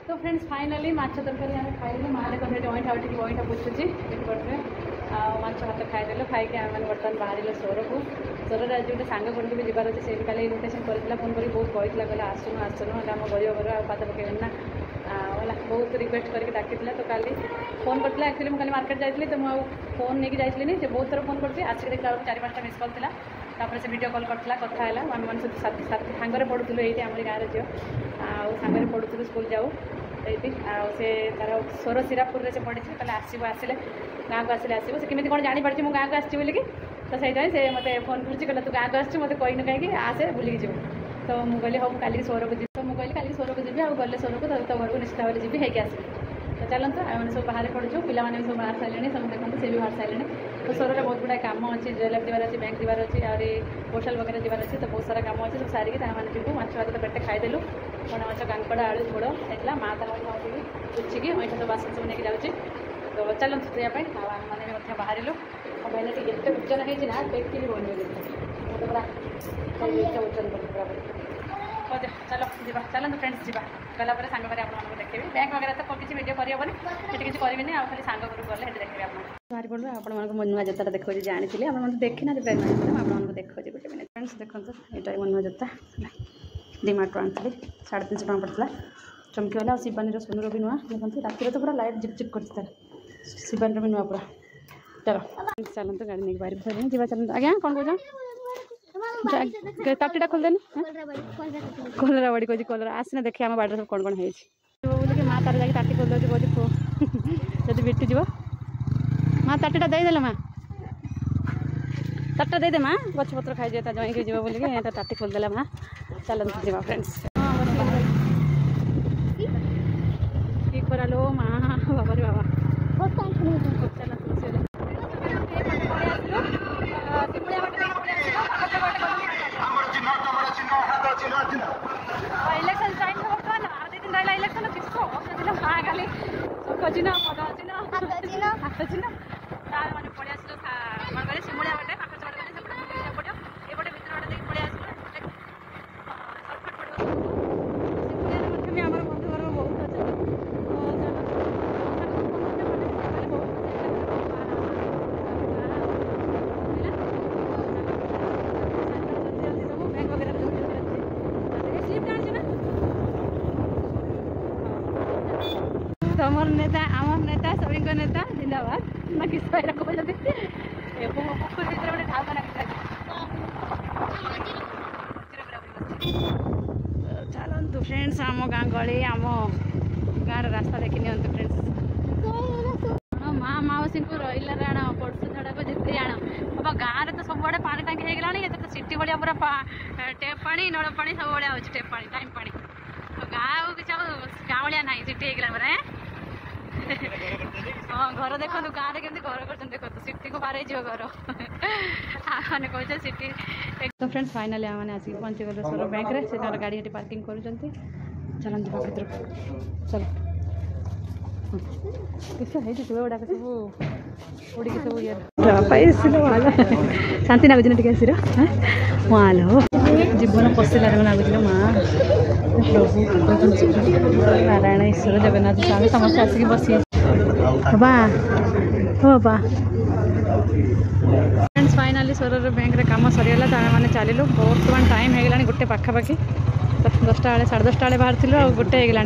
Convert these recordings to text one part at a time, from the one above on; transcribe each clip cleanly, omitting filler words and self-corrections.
तो friends finally माछ तरकारी आम खाइलु माँ देखो अईठा उठिक अईठा पुछुची पेटपटे माछ भात खाईदेलु खाई आम मैंने बर्तमान बाहर सोर को सोर आज गोटे सांग घर को भी जबार अच्छे से भी कल इनविटेसन करता फोन कर बहुत कहला कहला आसुनु आसुनु आम गरीब घर पाद पकेबे ना बहुत रिक्वेस्ट करके डाकी तो काली फोन करता एक्चुअली मुझे मार्केट जाइए तो मुझे फोन नहीं जाइए बहुत थर फोन कर आसिक देखला 4-5टा मिस कॉल था तापर से वीडियो कॉल करता कथा है आम मैंने सब सांगे पढ़ुलू ये आम गाँव झील सांगे पढ़ुलू स्कूल जाऊ ये से तार सोर सीरापुर से पढ़ी कहले आसो आसिले गाँव को आसिले आसो से केमी कौन जापड़ी मुझे गाँव को आसी बोलिकी तो सही से मत फोन कर तू गाँव को आसु मत कहीन कहीं आसे बुलिकी जीव तो मुझे कहली हाँ काली सोर को जी तो मुझे कहली काली सोर को जी आ गले सोर को तो घर को निश्चित भाव जी है आसबी तो चलते आम सब बाहर पढ़ुचु पे सब बाहर सारे सब देखते से भी बाहर सारे तो सोर में बहुत गुड़ा कम अच्छी ज्वेलरी जीवार अच्छी बैंक जीवार अच्छी और पोस्टाल वगैरह जीवार अच्छी तो बहुत सारा कम अच्छे सब सारिकी मैंने जीवु माछ भात तो पेटे खाईदेलु बड़ा माछ कांकड़ा आलू झोड़ होता माँ तार पुछिकी अईठा सब बासन सब नहीं जाऊँगी तो चलते धोयापाई मैंने बाहर पहले टे ओजन होना देखी हो पूरा ओजन कर चलो जीवा चलते फ्रेंड्स जीवा गलापर सांग आपको देखिए बैंक वगैरह तो किसी वीडियो करहबनी ये किसी करेंगे आ खाली सांग घर गले देखिए आप बाहर पड़ो आपको नुआ जोता देखा जानी आप देखी ना बैंक आपको देखा गोटे मिनट फ्रेंड्स देखो यहाँ मो नुआ जोता डीमार्ट आनी 350 टका पड़ता चमकीवाला और शिवानी सोनूर भी नुआ देखते रातिर तो पूरा लाइट जिपचिप कर शिवानी भी नुआ पूरा चलो चलते गाड़ी नहीं बाहर सारे जी चलते आज्ञा कौन कौन ताटीटा खोलदेनि कलरा बड़ी कह कलरा आसना देखिए आम बाड़ी सब कौन कौन है बोलिए माँ तार जाकि ताटी खोल दूसरी कहती जब बिटू जीव माँ ताटीटा देदेल माँ ताटा दे माँ गछ पत्र खाई जाए जमाई जीव बोलिए ताटी खोलदेला माँ चलते जीवा फ्रेंड्स कि करा माँ बाबा रे बाबा चल इलेक्शन टाइम बर्तमान आधे दिन रहा इलेक्शन किसको माँ खाली खजिना पदचिना हाथ चिन्ह तार मैंने पड़े आस कौन कहे शिमुड़ा बाटे पाख चढ़ गले सेपटे एपटे भितर बाटे देखिए पड़े आस सर्टकट पड़ो शिमुड़ा भी आम बंधु घर बहुत तमर नेता आमर नेता सभी नेता जिंदाबाद ना किस कहते पोखर भर गोटे ढाबा ना चलतु फ्रेंड्स आम गाँ गली आम गाँव रास्ता देखी नि फ्रेंड्स माँ मौसी को रहा राण पड़शु झड़ा को जिते जाण अब गाँव तो सब पानी टांगी होगा ये तो सिटी भाया पूरा टेप पानी नल पानी सब भाया हो टेप पानी टाइम पानी गाँव किसी गाँवलिया ना सिटी होगा हाँ घर देखो गाँव में केमती घर कर देखो सिटी को बारे घर मैंने कहे सिटी तो फ्रेंड्स फाइनाली मैंने आसिक पहुँची गले सोर बैंक रे से गाड़ी ये पार्किंग कर चलते भर चल किस है गुड़ाक सब उड़ी सब ये शांति लगुच ना टे आसर माल हो जीवन पशिला लगुच माँ प्रभु नारायण ईश्वर जगन्नाथ स्वामी समस्त आसिक बसी बा हो बा फ्रेंड्स फाइनाली सोर बैंक रे काम सरीगला तो मैंने चलू बर्तमान टाइम हो गला गोटे पाखापाखि 10टा बेले 10:30 बेले बाहर थी और गोटे होगा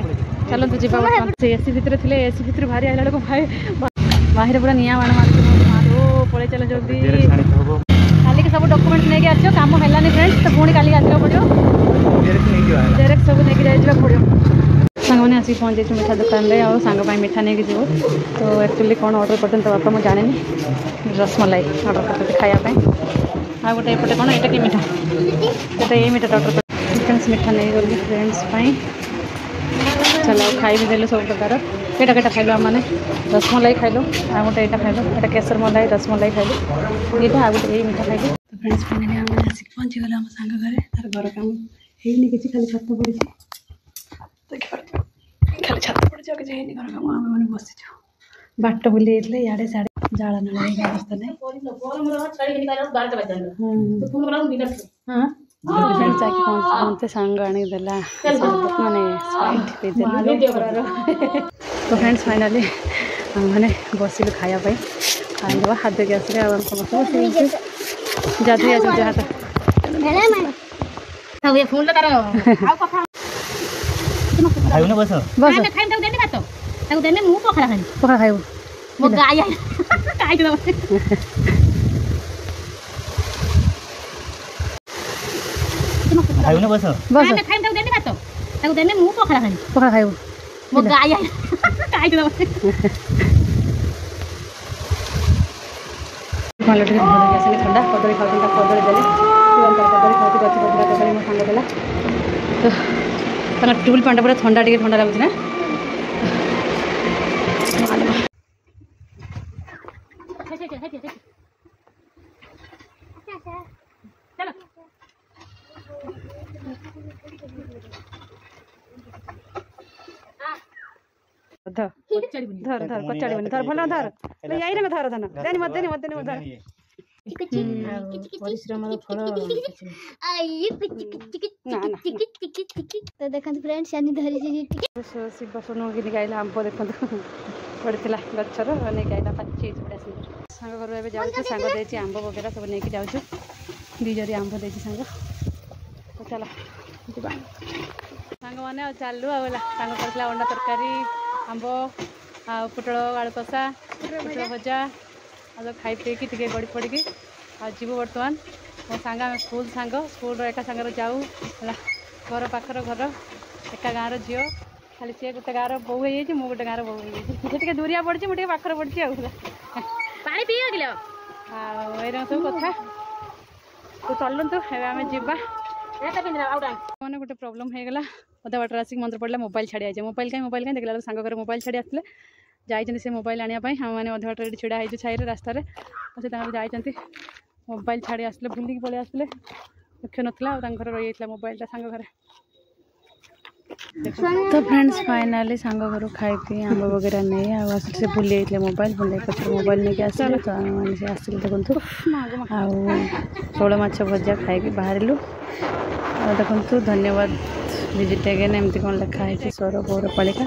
चलते जावा एसी भितर थे एसी भितर बाहरी आइला बेलू भाई बाहर पूरा निआ बाण मारो पड़े चल जल्दी काली सब डॉक्यूमेंट नहीं आस कम है फ्रेंड्स तो पुणी काली आसा पड़ो डायरेक्ट सब नहीं जाइए पड़ो सांग मैंने आसिक पहुँच जाइए मिठा दुकान में और सांग मिठा नहीं जीव तो एक्चुअली कौन ऑर्डर करते तो बापा मुझे जानी रसमलाई ऑर्डर करते खायापी आ गोटे एपटे कौन यहाँ कि मिठा गोटे ये मिठा ऑर्डर कर फ्रेंड्स मिठा नहीं गली फ्रेंड्स चलो खाई भी देलु सब प्रकार केटा केटा खाइलु आम मैंने रसमलाई खाइलु आ गोटे यहाँ खाइलु यहाँ केसर मलाई रसमलाई खाइलु ये आ गोटे यही मिठा खाइलु तो फ्रेंड्स फाइनाली आम आसिक पहुँची गलु आम सांग घर तार घर काम है कि खाली छत पड़ी खाली छत पड़ी कि घर काम आम मैंने बसीचु बाट बुले इे साढ़े जाड़ा ना अवस्था नहीं हाँ जाकि पहुँचते सांग आनीदेला माने तो फ्रेंड्स फाइनाली मैंने बसिलु खायापाई खाईदेवा हाथ गैस समस्त जादू हाथ पखा खाइबू बस पखा खाइबू ठंडा कदली खाऊ कदली देले कदली खाऊ गच पड़ा कदली मो सांग देला तो टूल पैंट पूरा ठंडा टे ठंडा लगुच ना धर धर धर कचाड़ी बनी धर भला धर यही रंग धर धन देनी मत देनी धर परिश्रम फल तो देखते फ्रेंड्स यानी धरी शिव सोनू कि आइला आंब देखते पड़ता गचर नहीं आइला पाची बड़ा सुंदर सांग घर ए जाऊँ सांग दे आंब वगैरह सब नहीं जाऊँ दीजरी आंब दे सांग तो चलो सांग मैंने चलू आला कर अंडा तरकारी आंब पुटल आलू कषा पुटल भजा आ खाई पीकी टे गड़ी पड़ी जीवु बर्तमान मो सांग स्कूल सांग स्कूल एका सांगे जाऊ है घर पाखर घर एका गाँव झील खाली सी गोटे गाँव बो हो गोटे गाँव बो हो दूरिया पड़ी मुझे पाखर पड़ी पानी पी गल सब कथा तो चलतु आम जा मैंने गोटे प्रोब्लेम हो गला अधा बाटर आसिक मंदिर पड़ा मोबाइल छाड़ी आए मोबाइल कहीं देखला सांग घर मोबाइल छाड़ी आसते जाइए से मोबाइल आने आम मैंने अधा बाटर छिड़ा हो छाई रास्त जाइए मोबाइल छाड़ी आसले भूलिक पलि आसले मुख्य नाला घर रही मोबाइल सांग घर तो फ्रेंड्स फाइनाली सांग घर खाई पी आंब वगैरह नहीं आस से भूली जाते मोबाइल भूल पचर मोबाइल नहीं आसले तो मैंने आसले देखु शोल माछ भजा खाई बाहर देखु धन्यवाद विजिट अगेन एमती कौन लिखाई स्वर पौरपालिका